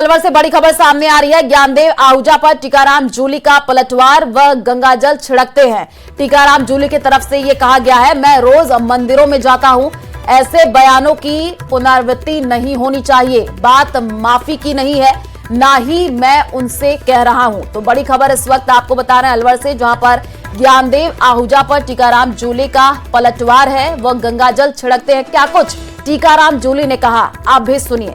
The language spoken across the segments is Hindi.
अलवर से बड़ी खबर सामने आ रही है। ज्ञानदेव आहूजा पर टीकाराम जूली का पलटवार व गंगाजल छिड़कते हैं। टीकाराम जूली की तरफ से यह कहा गया है, मैं रोज मंदिरों में जाता हूं, ऐसे बयानों की पुनरावृत्ति नहीं होनी चाहिए। बात माफी की नहीं है, ना ही मैं उनसे कह रहा हूं। तो बड़ी खबर इस वक्त आपको बता रहे हैं अलवर से, जहां पर ज्ञानदेव आहूजा पर टीकाराम जूली का पलटवार है, वह गंगाजल छिड़कते हैं। क्या कुछ टीकाराम जूली ने कहा, आप भी सुनिए।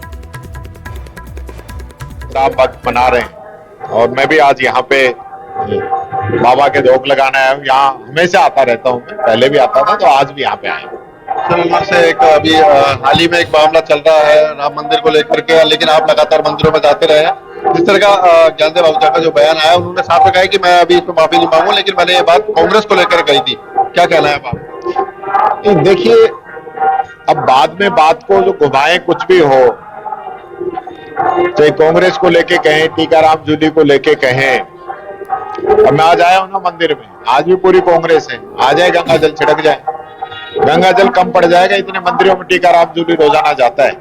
वक्त मना रहे हैं और मैं भी आज यहाँ पे बाबा के धोख लगाना है। यहाँ हमेशा आता रहता हूँ, मैं पहले भी आता था, तो आज भी यहाँ पे आया हूँ। से एक अभी हाल ही में एक मामला चल रहा है राम मंदिर को लेकर के, लेकिन आप लगातार मंदिरों में जाते रहे हैं। जिस तरह का ज्ञानदेव आहूजा का जो बयान आया, उन्होंने साफ कहा है कि मैं अभी इस पर माफी नहीं मांगू, लेकिन मैंने ये बात कांग्रेस को लेकर कही थी। क्या कहना है आप? देखिए, अब बाद में बात को जो घुमाए कुछ भी हो, चाहे कांग्रेस को लेके कहें, टीकाराम जूली को लेके कहें, अब मैं आज आया हूं ना मंदिर में, आज भी पूरी कांग्रेस है। आ जाए गंगाजल छिड़क जाए, गंगाजल कम पड़ जाएगा। इतने मंदिरों में टीकाराम जूली रोजाना जाता है।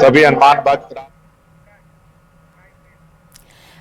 सभी हनुमान भक्त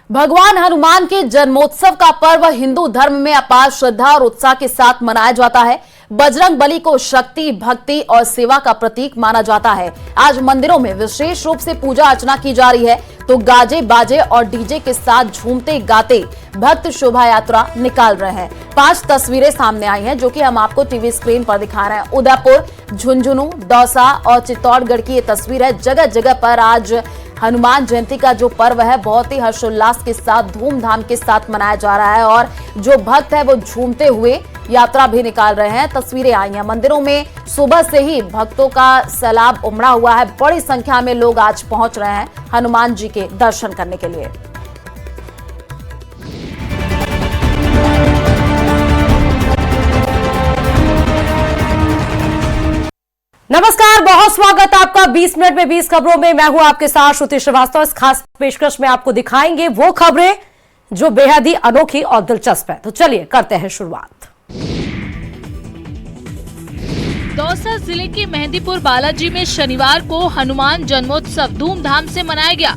भगवान हनुमान के जन्मोत्सव का पर्व हिंदू धर्म में अपार श्रद्धा और उत्साह के साथ मनाया जाता है। बजरंग बली को शक्ति, भक्ति और सेवा का प्रतीक माना जाता है। आज मंदिरों में विशेष रूप से पूजा अर्चना की जा रही है, तो गाजे बाजे और डीजे के साथ झूमते गाते भक्त शोभा यात्रा निकाल रहे हैं। 5 तस्वीरें सामने आई हैं, जो कि हम आपको टीवी स्क्रीन पर दिखा रहे हैं। उदयपुर, झुंझुनू, दौसा और चित्तौड़गढ़ की ये तस्वीर है। जगह जगह पर आज हनुमान जयंती का जो पर्व है, बहुत ही हर्षोल्लास के साथ, धूमधाम के साथ मनाया जा रहा है और जो भक्त है वो झूमते हुए यात्रा भी निकाल रहे हैं। तस्वीरें आई हैं। मंदिरों में सुबह से ही भक्तों का सैलाब उमड़ा हुआ है। बड़ी संख्या में लोग आज पहुंच रहे हैं हनुमान जी के दर्शन करने के लिए। नमस्कार, बहुत स्वागत आपका 20 मिनट में 20 खबरों में। मैं हूं आपके साथ श्रुति श्रीवास्तव। इस खास पेशकश में आपको दिखाएंगे वो खबरें जो बेहद ही अनोखी और दिलचस्प है। तो चलिए करते हैं शुरुआत। दौसा जिले के मेहंदीपुर बालाजी में शनिवार को हनुमान जन्मोत्सव धूमधाम से मनाया गया।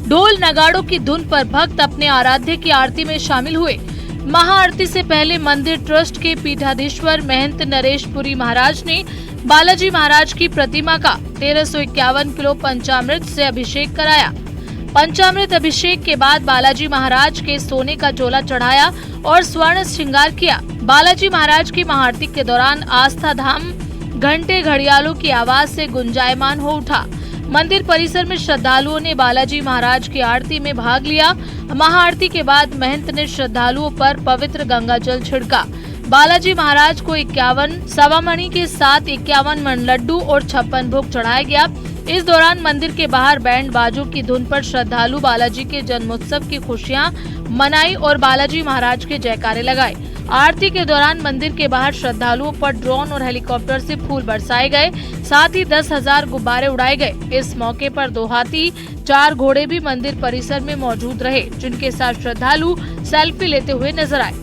ढोल नगाड़ों की धुन पर भक्त अपने आराध्य की आरती में शामिल हुए। महाआरती से पहले मंदिर ट्रस्ट के पीठाधीश्वर महंत नरेश पुरी महाराज ने बालाजी महाराज की प्रतिमा का 1351 किलो पंचामृत से अभिषेक कराया। पंचामृत अभिषेक के बाद बालाजी महाराज के सोने का चोला चढ़ाया और स्वर्ण श्रृंगार किया। बालाजी महाराज की महाआरती के दौरान आस्था धाम घंटे घड़ियालों की आवाज से गुंजायमान हो उठा। मंदिर परिसर में श्रद्धालुओं ने बालाजी महाराज की आरती में भाग लिया। महाआरती के बाद महंत ने श्रद्धालुओं पर पवित्र गंगाजल छिड़का। बालाजी महाराज को 51 सवामणि के साथ 51 मन लड्डू और 56 भोग चढ़ाया गया। इस दौरान मंदिर के बाहर बैंड बाजों की धुन पर श्रद्धालु बालाजी के जन्मोत्सव की खुशियां मनाई और बालाजी महाराज के जयकारे लगाए। आरती के दौरान मंदिर के बाहर श्रद्धालुओं पर ड्रोन और हेलीकॉप्टर से फूल बरसाए गए, साथ ही 10,000 गुब्बारे उड़ाए गए। इस मौके पर 2 हाथी, 4 घोड़े भी मंदिर परिसर में मौजूद रहे, जिनके साथ श्रद्धालु सेल्फी लेते हुए नजर आए।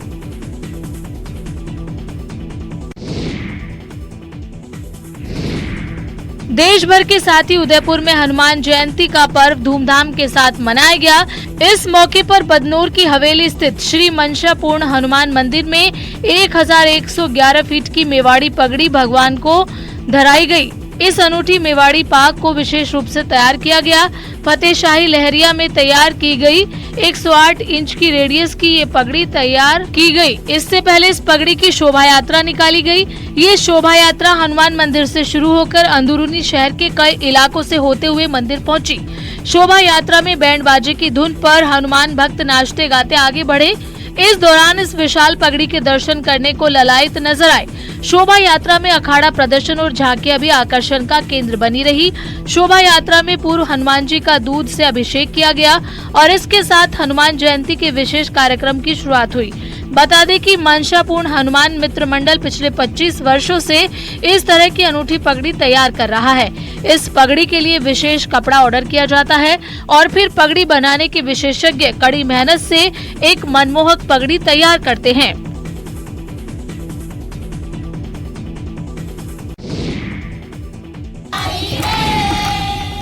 देश भर के साथ ही उदयपुर में हनुमान जयंती का पर्व धूमधाम के साथ मनाया गया। इस मौके पर बदनोर की हवेली स्थित श्री मंशापूर्ण हनुमान मंदिर में 1111 फीट की मेवाड़ी पगड़ी भगवान को धराई गई। इस अनूठी मेवाड़ी पाग को विशेष रूप से तैयार किया गया। फतेहशाही लहरिया में तैयार की गई 108 इंच की रेडियस की ये पगड़ी तैयार की गई। इससे पहले इस पगड़ी की शोभा यात्रा निकाली गई। ये शोभा यात्रा हनुमान मंदिर से शुरू होकर अंदरूनी शहर के कई इलाकों से होते हुए मंदिर पहुंची। शोभा यात्रा में बैंड बाजे की धुन पर हनुमान भक्त नाचते गाते आगे बढ़े। इस दौरान इस विशाल पगड़ी के दर्शन करने को ललायत नजर आए। शोभा यात्रा में अखाड़ा प्रदर्शन और झांकियां भी आकर्षण का केंद्र बनी रही। शोभा यात्रा में पूर्व हनुमान जी का दूध से अभिषेक किया गया और इसके साथ हनुमान जयंती के विशेष कार्यक्रम की शुरुआत हुई। बता दें कि मंशापूर्ण हनुमान मित्र मंडल पिछले 25 वर्षों से इस तरह की अनूठी पगड़ी तैयार कर रहा है। इस पगड़ी के लिए विशेष कपड़ा ऑर्डर किया जाता है और फिर पगड़ी बनाने के विशेषज्ञ कड़ी मेहनत से एक मनमोहक पगड़ी तैयार करते हैं।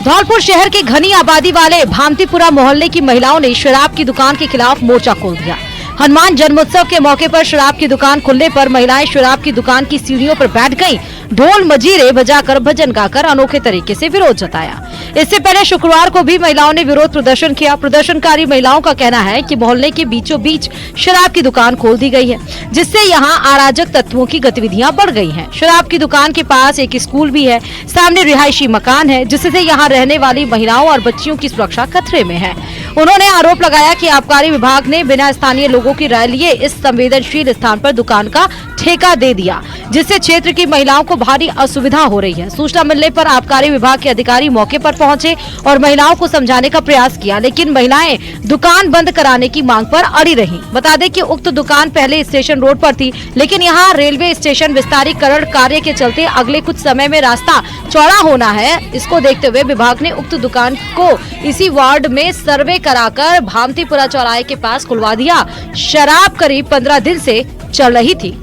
धौलपुर शहर के घनी आबादी वाले भामतीपुरा मोहल्ले की महिलाओं ने शराब की दुकान के खिलाफ मोर्चा खोल दिया। हनुमान जन्मोत्सव के मौके पर शराब की दुकान खुलने पर महिलाएं शराब की दुकान की सीढ़ियों पर बैठ गईं, ढोल मजीरे बजाकर भजन गाकर अनोखे तरीके से विरोध जताया। इससे पहले शुक्रवार को भी महिलाओं ने विरोध प्रदर्शन किया। प्रदर्शनकारी महिलाओं का कहना है कि मोहल्ले के बीचों बीच शराब की दुकान खोल दी गई है, जिससे यहाँ अराजक तत्वों की गतिविधियां बढ़ गई हैं। शराब की दुकान के पास एक स्कूल भी है, सामने रिहायशी मकान है, जिससे यहाँ रहने वाली महिलाओं और बच्चियों की सुरक्षा खतरे में है। उन्होंने आरोप लगाया कि आबकारी विभाग ने बिना स्थानीय लोगों की राय लिए इस संवेदनशील स्थान पर दुकान का ठेका दे दिया, जिससे क्षेत्र की महिलाओं को भारी असुविधा हो रही है। सूचना मिलने पर आबकारी विभाग के अधिकारी मौके पर पहुंचे और महिलाओं को समझाने का प्रयास किया, लेकिन महिलाएं दुकान बंद कराने की मांग पर अड़ी रहीं। बता दें कि उक्त दुकान पहले स्टेशन रोड पर थी, लेकिन यहाँ रेलवे स्टेशन विस्तारीकरण कार्य के चलते अगले कुछ समय में रास्ता चौड़ा होना है। इसको देखते हुए विभाग ने उक्त दुकान को इसी वार्ड में सर्वे कराकर भामतीपुरा चौराहे के पास खुलवा दिया। शराब करीब 15 दिन से चल रही थी।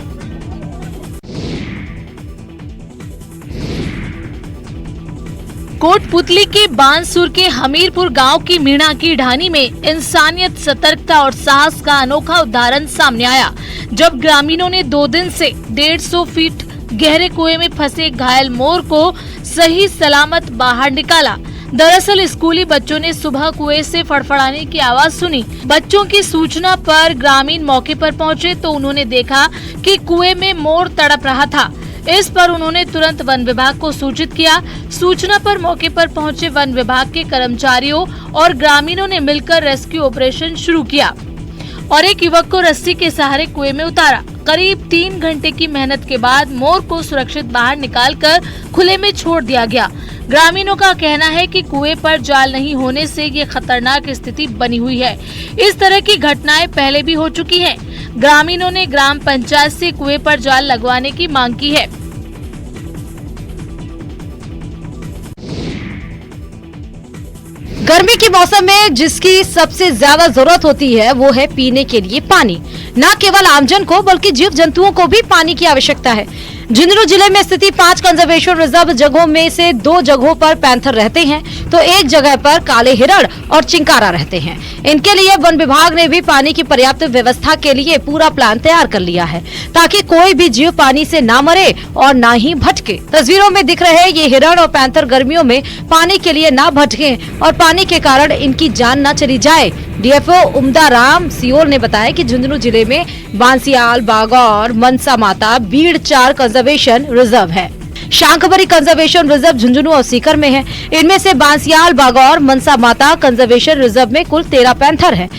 कोटपुतली के बांसुर के हमीरपुर गांव की मीणा की ढानी में इंसानियत, सतर्कता और साहस का अनोखा उदाहरण सामने आया, जब ग्रामीणों ने 2 दिन से 150 फीट गहरे कुएं में फंसे घायल मोर को सही सलामत बाहर निकाला। दरअसल स्कूली बच्चों ने सुबह कुएं से फड़फड़ाने की आवाज सुनी। बच्चों की सूचना पर ग्रामीण मौके पर पहुंचे तो उन्होंने देखा कि कुएं में मोर तड़प रहा था। इस पर उन्होंने तुरंत वन विभाग को सूचित किया। सूचना पर मौके पर पहुंचे वन विभाग के कर्मचारियों और ग्रामीणों ने मिलकर रेस्क्यू ऑपरेशन शुरू किया और एक युवक को रस्सी के सहारे कुएं में उतारा। करीब 3 घंटे की मेहनत के बाद मोर को सुरक्षित बाहर निकालकर खुले में छोड़ दिया गया। ग्रामीणों का कहना है कि कुएं पर जाल नहीं होने से ये खतरनाक स्थिति बनी हुई है। इस तरह की घटनाएं पहले भी हो चुकी हैं। ग्रामीणों ने ग्राम पंचायत से कुएं पर जाल लगवाने की मांग की है। गर्मी के मौसम में जिसकी सबसे ज्यादा जरूरत होती है वो है पीने के लिए पानी। न केवल आमजन को बल्कि जीव जंतुओं को भी पानी की आवश्यकता है। झुंझुनू जिले में स्थित 5 कंजर्वेशन रिजर्व जगहों में से 2 जगहों पर पैंथर रहते हैं, तो एक जगह पर काले हिरण और चिंकारा रहते हैं। इनके लिए वन विभाग ने भी पानी की पर्याप्त व्यवस्था के लिए पूरा प्लान तैयार कर लिया है, ताकि कोई भी जीव पानी से ना मरे और ना ही भटके। तस्वीरों में दिख रहे ये हिरण और पैंथर गर्मियों में पानी के लिए ना भटके और पानी के कारण इनकी जान न चली जाए। डीएफओ उमदा राम सियोल ने बताया कि झुंझुनू जिले में बांसियाल, बागौर, मनसा माता, बीड़ 4 कंजर्वेशन रिजर्व है। शांखबरी कंजर्वेशन रिजर्व झुंझुनू और सीकर में है। इनमें से बांसियाल, बागौर, मनसा माता कंजर्वेशन रिजर्व में कुल 13 पैंथर हैं।